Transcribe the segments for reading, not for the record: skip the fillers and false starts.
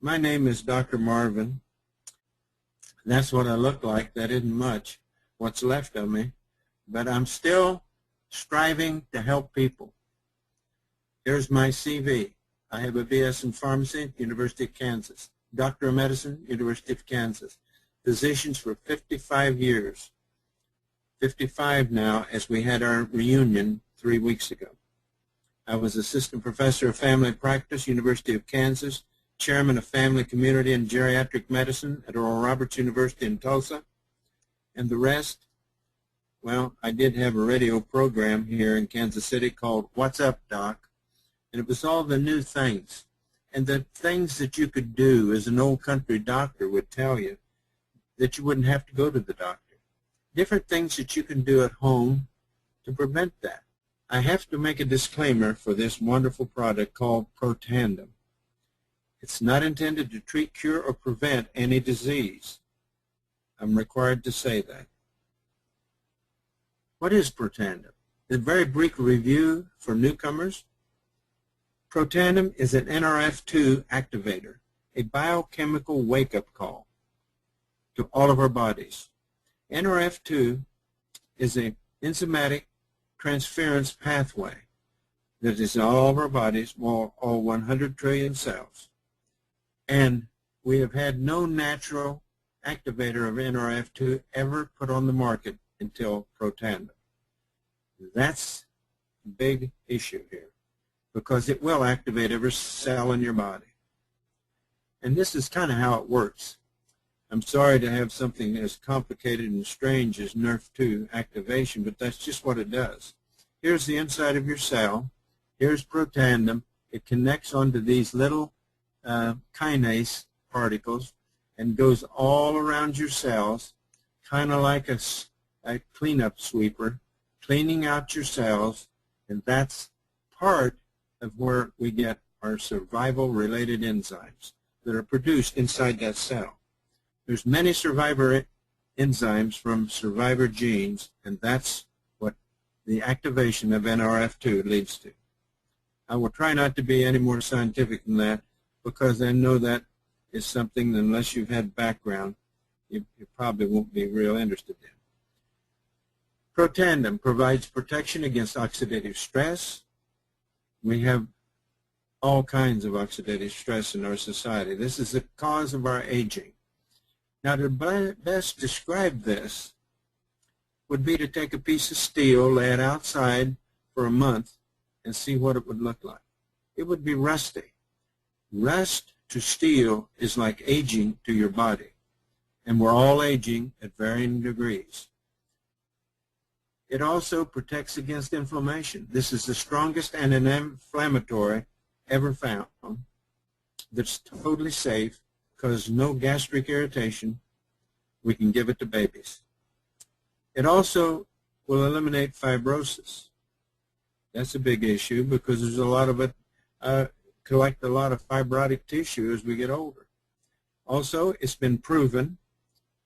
My name is Dr. Marvin. That's what I look like. That isn't much, what's left of me. But I'm still striving to help people. Here's my CV. I have a BS in Pharmacy, University of Kansas. Doctor of Medicine, University of Kansas. Physicians for 55 years. 55 now, as we had our reunion 3 weeks ago. I was Assistant Professor of Family Practice, University of Kansas, Chairman of Family, Community, and Geriatric Medicine at Oral Roberts University in Tulsa. And the rest, well, I did have a radio program here in Kansas City called What's Up, Doc? And it was all the new things. And the things that you could do as an old country doctor would tell you that you wouldn't have to go to the doctor. Different things that you can do at home to prevent that. I have to make a disclaimer for this wonderful product called Protandim. It's not intended to treat, cure, or prevent any disease. I'm required to say that. What is Protandim? A very brief review for newcomers. Protandim is an NRF2 activator, a biochemical wake-up call to all of our bodies. NRF2 is an enzymatic transference pathway that is in all of our bodies, all 100 trillion cells. And we have had no natural activator of NRF2 ever put on the market until Protandim. That's a big issue here, because it will activate every cell in your body. And this is kind of how it works. I'm sorry to have something as complicated and strange as NRF2 activation, but that's just what it does. Here's the inside of your cell. Here's Protandim. It connects onto these little kinase particles and goes all around your cells, kind of like a cleanup sweeper, cleaning out your cells, and that's part of where we get our survival-related enzymes that are produced inside that cell. There's many survivor enzymes from survivor genes, and that's what the activation of NRF2 leads to. I will try not to be any more scientific than that, because I know that is something that, unless you've had background, you probably won't be real interested in. Protandim provides protection against oxidative stress. We have all kinds of oxidative stress in our society. This is the cause of our aging. Now, to best describe this would be to take a piece of steel, lay it outside for a month, and see what it would look like. It would be rusty. Rust to steel is like aging to your body, and we're all aging at varying degrees. It also protects against inflammation. This is the strongest anti-inflammatory ever found that's totally safe, causes no gastric irritation. We can give it to babies. It also will eliminate fibrosis. That's a big issue, because there's a lot of it, collect a lot of fibrotic tissue as we get older. Also, it's been proven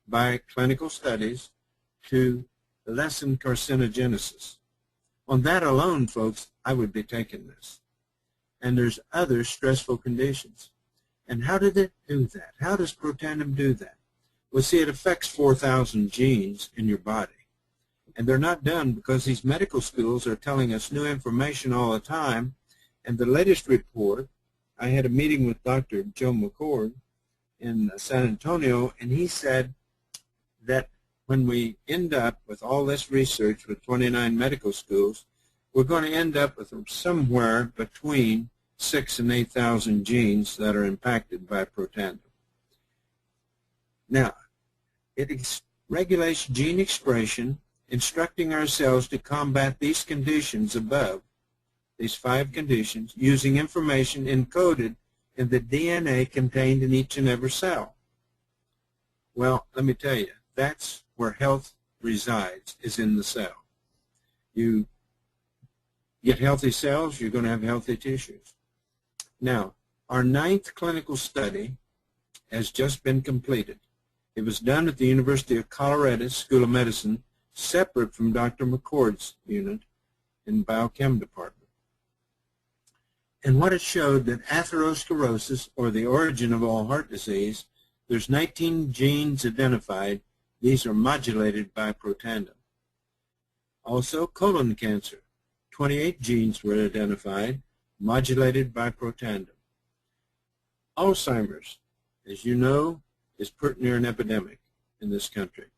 by clinical studies to lessen carcinogenesis. On that alone, folks, I would be taking this. And there's other stressful conditions. And how did it do that? How does Protandim do that? Well, see, it affects 4,000 genes in your body. And they're not done because these medical schools are telling us new information all the time. And the latest report, I had a meeting with Dr. Joe McCord in San Antonio, and he said that when we end up with all this research with 29 medical schools, we're going to end up with somewhere between 6,000 and 8,000 genes that are impacted by Protandim. Now, it regulates gene expression, instructing our cells to combat these conditions above, these 5 conditions, using information encoded in the DNA contained in each and every cell. Well, let me tell you, that's where health resides, is in the cell. You get healthy cells, you're going to have healthy tissues. Now, our 9th clinical study has just been completed. It was done at the University of Colorado School of Medicine, separate from Dr. McCord's unit in the biochem department. And what it showed that atherosclerosis, or the origin of all heart disease, there's 19 genes identified. These are modulated by Protandim. Also, colon cancer, 28 genes were identified, modulated by Protandim. Alzheimer's, as you know, is pretty near an epidemic in this country,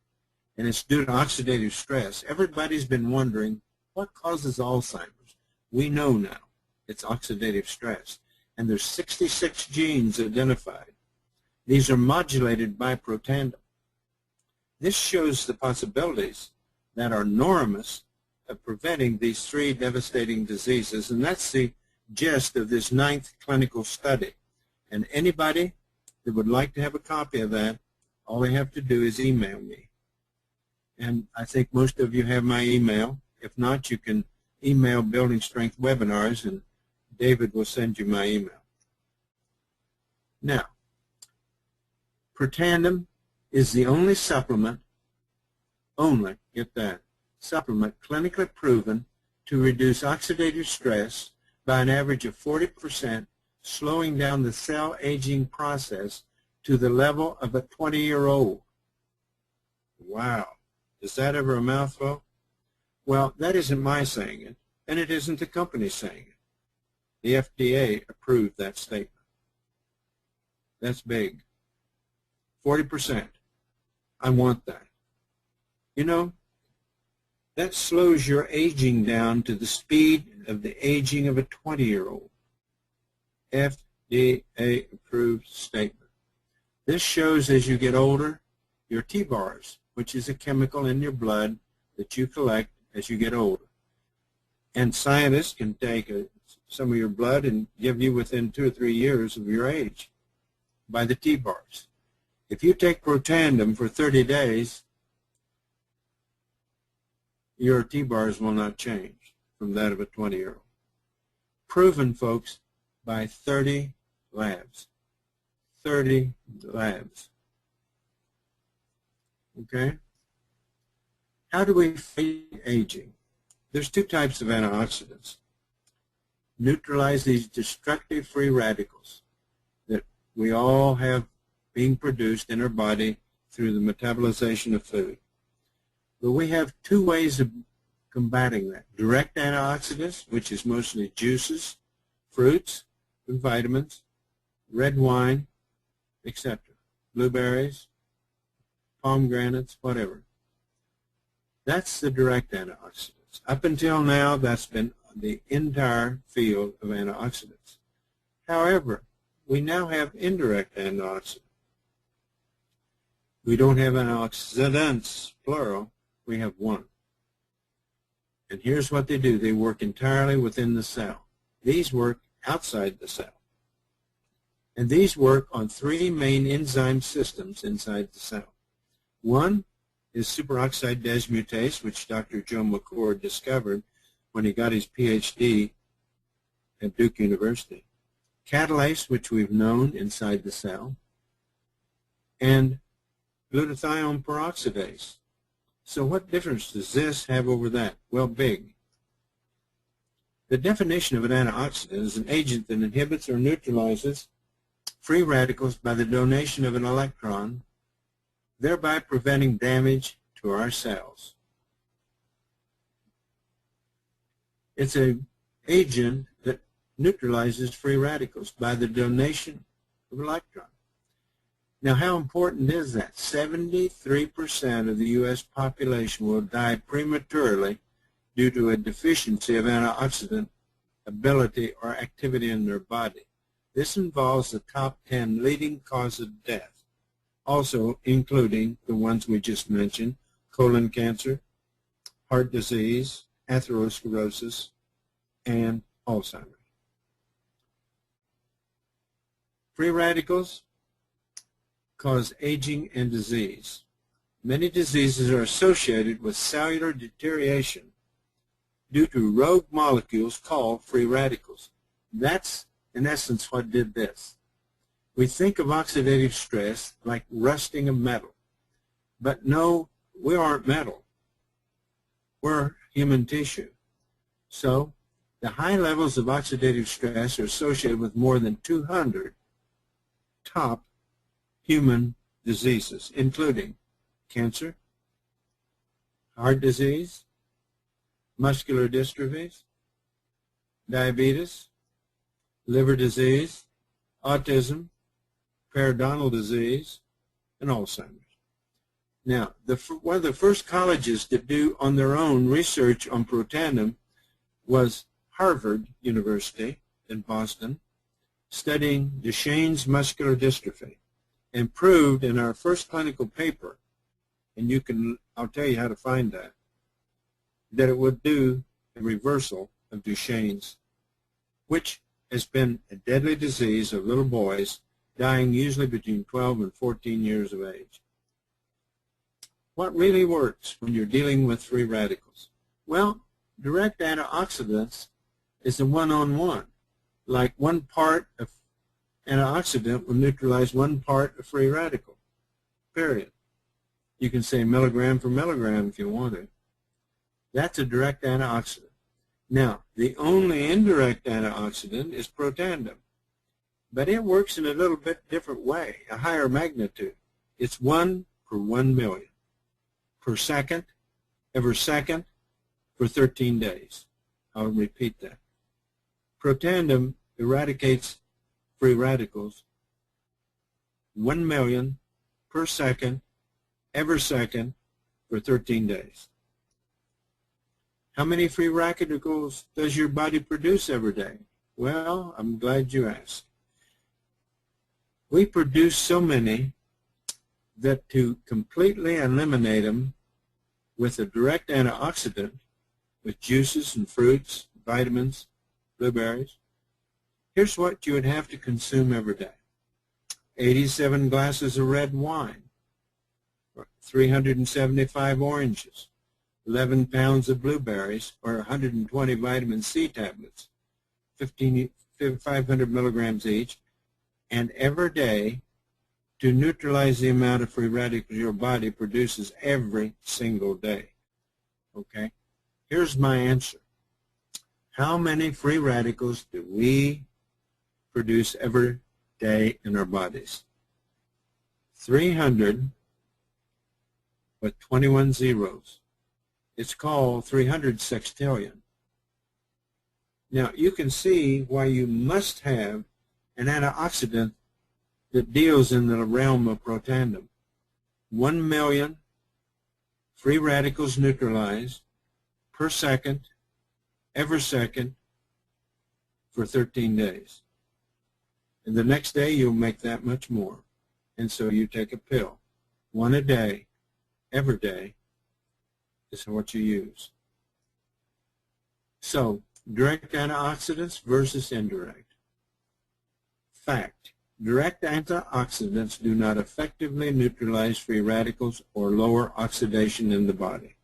and it's due to oxidative stress. Everybody's been wondering what causes Alzheimer's. We know now it's oxidative stress, and there's 66 genes identified. These are modulated by Protandim. This shows the possibilities that are enormous of preventing these three devastating diseases, and that's the gist of this 9th clinical study. And anybody that would like to have a copy of that, all they have to do is email me. And I think most of you have my email. If not, you can email Building Strength Webinars, and David will send you my email. Now, Protandim is the only supplement, get that, supplement clinically proven to reduce oxidative stress by an average of 40%, slowing down the cell aging process to the level of a 20-year-old. Wow. Is that ever a mouthful? Well, that isn't my saying it, and it isn't the company saying it. The FDA approved that statement. That's big. 40%. I want that. You know, that slows your aging down to the speed of the aging of a 20-year-old. FDA-approved statement. This shows as you get older, your T-bars, which is a chemical in your blood that you collect as you get older. And scientists can take some of your blood and give you within 2 or 3 years of your age by the T-bars. If you take Protandim for 30 days, your T-bars will not change from that of a 20-year-old. Proven, folks, by 30 labs. 30 labs. Okay? How do we fight aging? There's 2 types of antioxidants. Neutralize these destructive free radicals that we all have being produced in our body through the metabolization of food. But we have 2 ways of combating that. Direct antioxidants, which is mostly juices, fruits, and vitamins, red wine, etc. Blueberries, pomegranates, whatever. That's the direct antioxidants. Up until now, that's been the entire field of antioxidants. However, we now have indirect antioxidants. We don't have antioxidants, plural. We have one. And here's what they do. They work entirely within the cell. These work outside the cell. And these work on 3 main enzyme systems inside the cell. One is superoxide dismutase, which Dr. Joe McCord discovered when he got his PhD at Duke University. Catalase, which we've known inside the cell. And glutathione peroxidase. So what difference does this have over that? Well, big. The definition of an antioxidant is an agent that inhibits or neutralizes free radicals by the donation of an electron, thereby preventing damage to our cells. It's an agent that neutralizes free radicals by the donation of an electron. Now, how important is that? 73% of the U.S. population will die prematurely due to a deficiency of antioxidant ability or activity in their body. This involves the top 10 leading causes of death, also including the ones we just mentioned: colon cancer, heart disease, atherosclerosis, and Alzheimer's. Free radicals cause aging and disease. Many diseases are associated with cellular deterioration due to rogue molecules called free radicals. That's, in essence, what did this. We think of oxidative stress like rusting of metal. But no, we aren't metal. We're human tissue. So The high levels of oxidative stress are associated with more than 200 top human diseases, including cancer, heart disease, muscular dystrophies, diabetes, liver disease, autism, periodontal disease, and Alzheimer's. Now, one of the first colleges to do on their own research on Protandim was Harvard University in Boston, studying Duchenne's muscular dystrophy, and proved in our first clinical paper, and I'll tell you how to find that it would do a reversal of Duchenne's, which has been a deadly disease of little boys dying usually between 12 and 14 years of age. What really works when you're dealing with free radicals? Well, direct antioxidants is a one-on-one. Like one part of antioxidant will neutralize one part of free radical, period. You can say milligram for milligram if you want to. That's a direct antioxidant. Now, the only indirect antioxidant is Protandim, but it works in a little bit different way, a higher magnitude. It's 1 per 1 million, per second, every second, for 13 days. I'll repeat that. Protandim eradicates free radicals 1 million per second, every second, for 13 days. How many free radicals does your body produce every day? Well, I'm glad you asked. We produce so many that to completely eliminate them with a direct antioxidant, with juices and fruits, vitamins, blueberries, here's what you would have to consume every day. 87 glasses of red wine, 375 oranges, 11 pounds of blueberries, or 120 vitamin C tablets, 500 milligrams each, and every day to neutralize the amount of free radicals your body produces every single day. Okay? Here's my answer. How many free radicals do we produce every day in our bodies? 300 with 21 zeros. It's called 300 sextillion. Now, you can see why you must have an antioxidant that deals in the realm of Protandim. 1 million free radicals neutralized per second, every second, for 13 days. And the next day, you'll make that much more. And so you take a pill, 1 a day, every day, is what you use. So, direct antioxidants versus indirect. Fact: direct antioxidants do not effectively neutralize free radicals or lower oxidation in the body.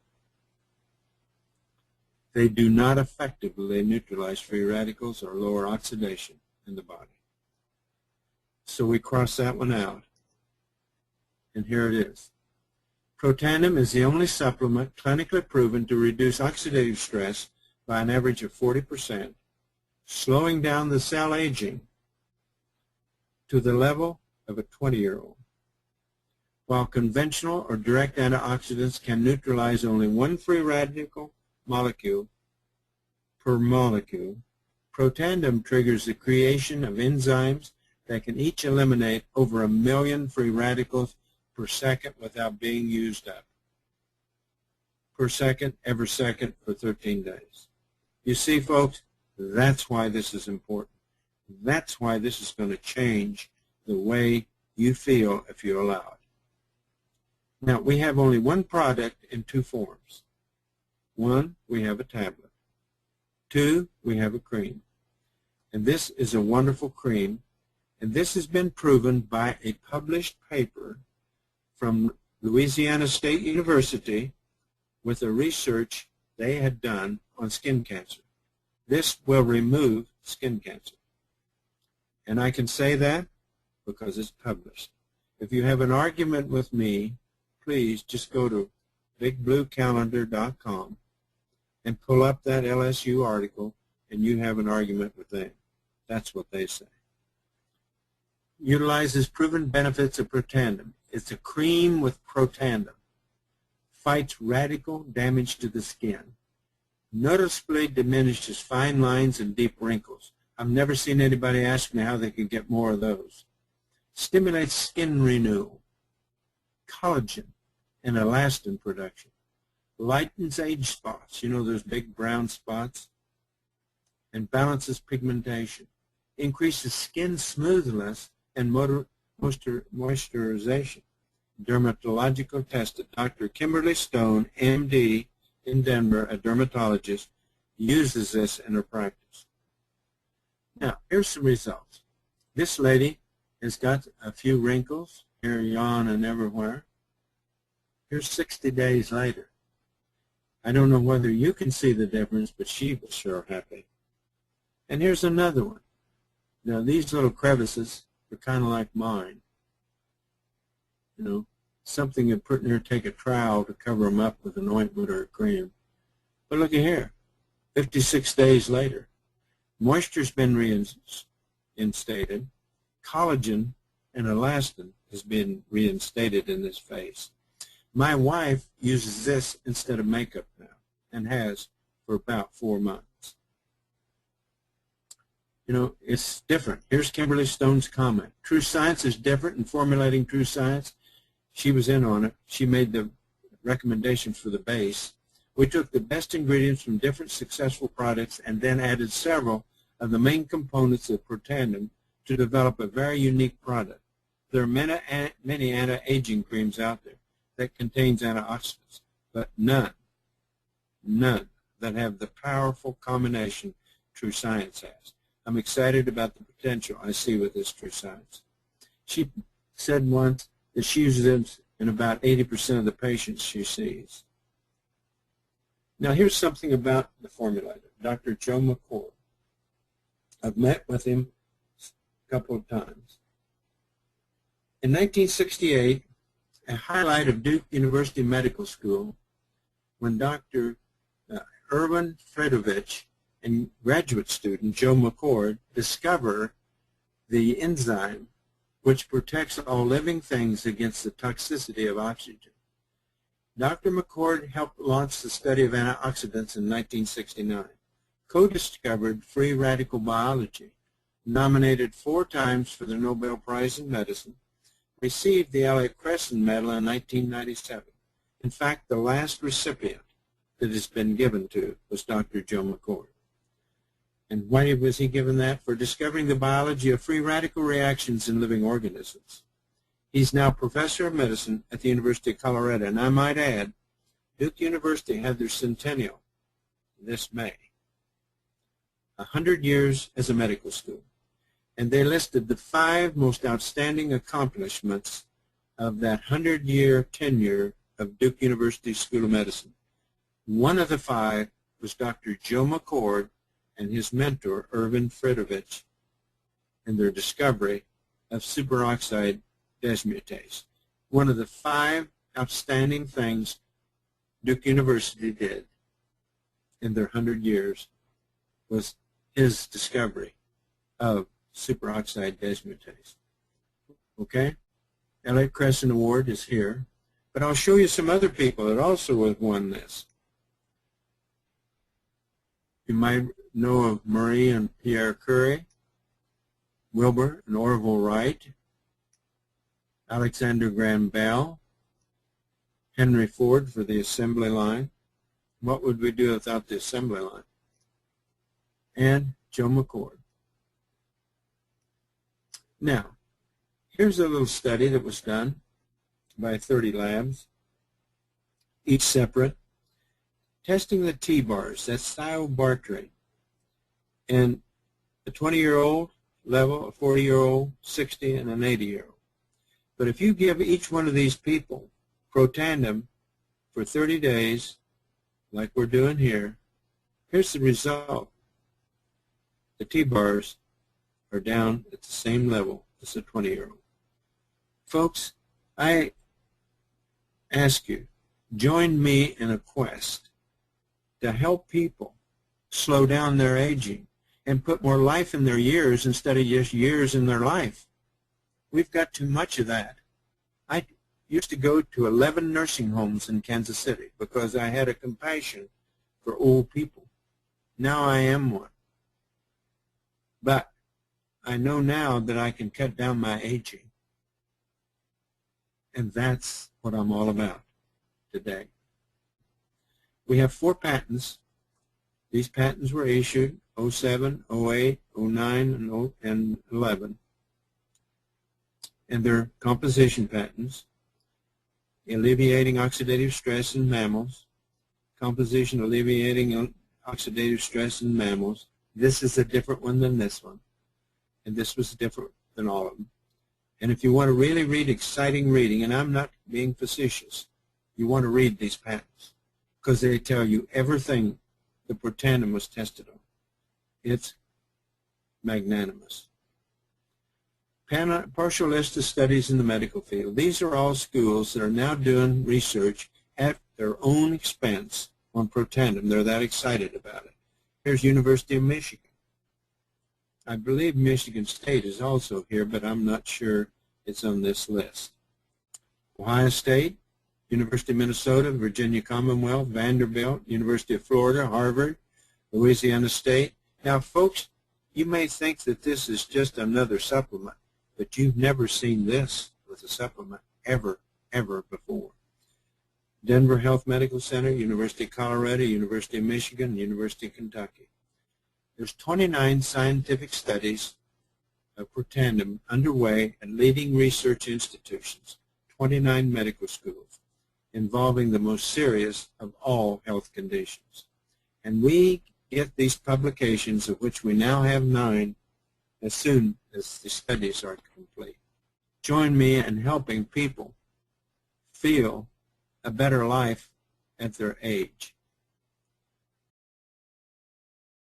They do not effectively neutralize free radicals or lower oxidation in the body. So we cross that one out. And here it is. Protandim is the only supplement clinically proven to reduce oxidative stress by an average of 40%, slowing down the cell aging to the level of a 20-year-old. While conventional or direct antioxidants can neutralize only one free radical molecule per molecule, Protandim triggers the creation of enzymes that can each eliminate over 1 million free radicals per second without being used up. Per second, every second, for 13 days. You see, folks, that's why this is important. That's why this is going to change the way you feel if you allow it. Now, we have only one product in 2 forms. 1, we have a tablet. 2, we have a cream. And this is a wonderful cream, and this has been proven by a published paper from Louisiana State University with the research they had done on skin cancer. This will remove skin cancer. And I can say that because it's published. If you have an argument with me, please just go to bigbluecalendar.com and pull up that LSU article and you have an argument with them. That's what they say. Utilizes proven benefits of Protandim. It's a cream with Protandim. Fights radical damage to the skin. Noticeably diminishes fine lines and deep wrinkles. I've never seen anybody ask me how they could get more of those. Stimulates skin renewal, collagen, and elastin production. Lightens age spots, you know those big brown spots, and balances pigmentation. Increases skin smoothness and moisturization. Dermatological tested. Dr. Kimberly Stone, MD, in Denver, a dermatologist, uses this in her practice. Now, here's some results. This lady has got a few wrinkles here, yon, and everywhere. Here's 60 days later. I don't know whether you can see the difference, but she was sure happy. And here's another one. Now, these little crevices are kind of like mine. You know, something you'd put in there, take a trowel to cover them up with an ointment or a cream. But look at here, 56 days later. Moisture's been reinstated. Collagen and elastin has been reinstated in this face. My wife uses this instead of makeup now and has for about 4 months. You know, it's different. Here's Kimberly Stone's comment. True Science is different in formulating True Science. She was in on it. She made the recommendation for the base. We took the best ingredients from different successful products and then added several of the main components of Protandim to develop a very unique product. There are many anti-aging creams out there that contains antioxidants, but none that have the powerful combination True Science has. I'm excited about the potential I see with this True Science. She said once that she uses it in about 80% of the patients she sees. Now here's something about the formulator, Dr. Joe McCord. I've met with him a couple of times. In 1968, a highlight of Duke University Medical School, when Dr. Erwin Fredovich and graduate student Joe McCord discover the enzyme which protects all living things against the toxicity of oxygen. Dr. McCord helped launch the study of antioxidants in 1969, co-discovered free radical biology, nominated 4 times for the Nobel Prize in Medicine, received the Elliott Cresson Medal in 1997. In fact, the last recipient that has been given to was Dr. Joe McCord. And why was he given that? For discovering the biology of free radical reactions in living organisms. He's now professor of medicine at the University of Colorado. And I might add, Duke University had their centennial this May. 100 years as a medical school. And they listed the 5 most outstanding accomplishments of that 100-year tenure of Duke University School of Medicine. One of the 5 was Dr. Joe McCord and his mentor, Erwin Fredovich, and their discovery of superoxide dismutase. One of the 5 outstanding things Duke University did in their 100 years was his discovery of superoxide dismutase. Okay? Elliott Cresson Award is here, but I'll show you some other people that also have won this. You might know of Marie and Pierre Curie, Wilbur and Orville Wright, Alexander Graham Bell, Henry Ford for the assembly line. What would we do without the assembly line? And Joe McCord. Now, here's a little study that was done by 30 labs, each separate, testing the T-bars, that's thiobarbiturate, in a 20-year-old level, a 40-year-old, 60, and an 80-year-old. But if you give each one of these people Protandim for 30 days, like we're doing here, here's the result. The T-bars are down at the same level as a 20-year-old. Folks, I ask you, join me in a quest to help people slow down their aging and put more life in their years instead of just years in their life. We've got too much of that. I used to go to 11 nursing homes in Kansas City because I had a compassion for old people. Now I am one. But I know now that I can cut down my aging. And that's what I'm all about today. We have 4 patents. These patents were issued 07, 08, 09, and 11. And they're composition patents, alleviating oxidative stress in mammals, composition alleviating oxidative stress in mammals. This is a different one than this one, and this was different than all of them. And if you want to really read exciting reading, and I'm not being facetious, you want to read these patents because they tell you everything the Protandim was tested on. It's magnanimous. Partial list of studies in the medical field. These are all schools that are now doing research at their own expense on Protandim. They're that excited about it. Here's University of Michigan. I believe Michigan State is also here, but I'm not sure it's on this list. Ohio State, University of Minnesota, Virginia Commonwealth, Vanderbilt, University of Florida, Harvard, Louisiana State. Now, folks, you may think that this is just another supplement, but you've never seen this with a supplement ever before. Denver Health Medical Center, University of Colorado, University of Michigan, University of Kentucky. There's 29 scientific studies of Protandim underway at leading research institutions, 29 medical schools, involving the most serious of all health conditions. And we get these publications, of which we now have 9, as soon as the studies are complete. Join me in helping people feel a better life at their age.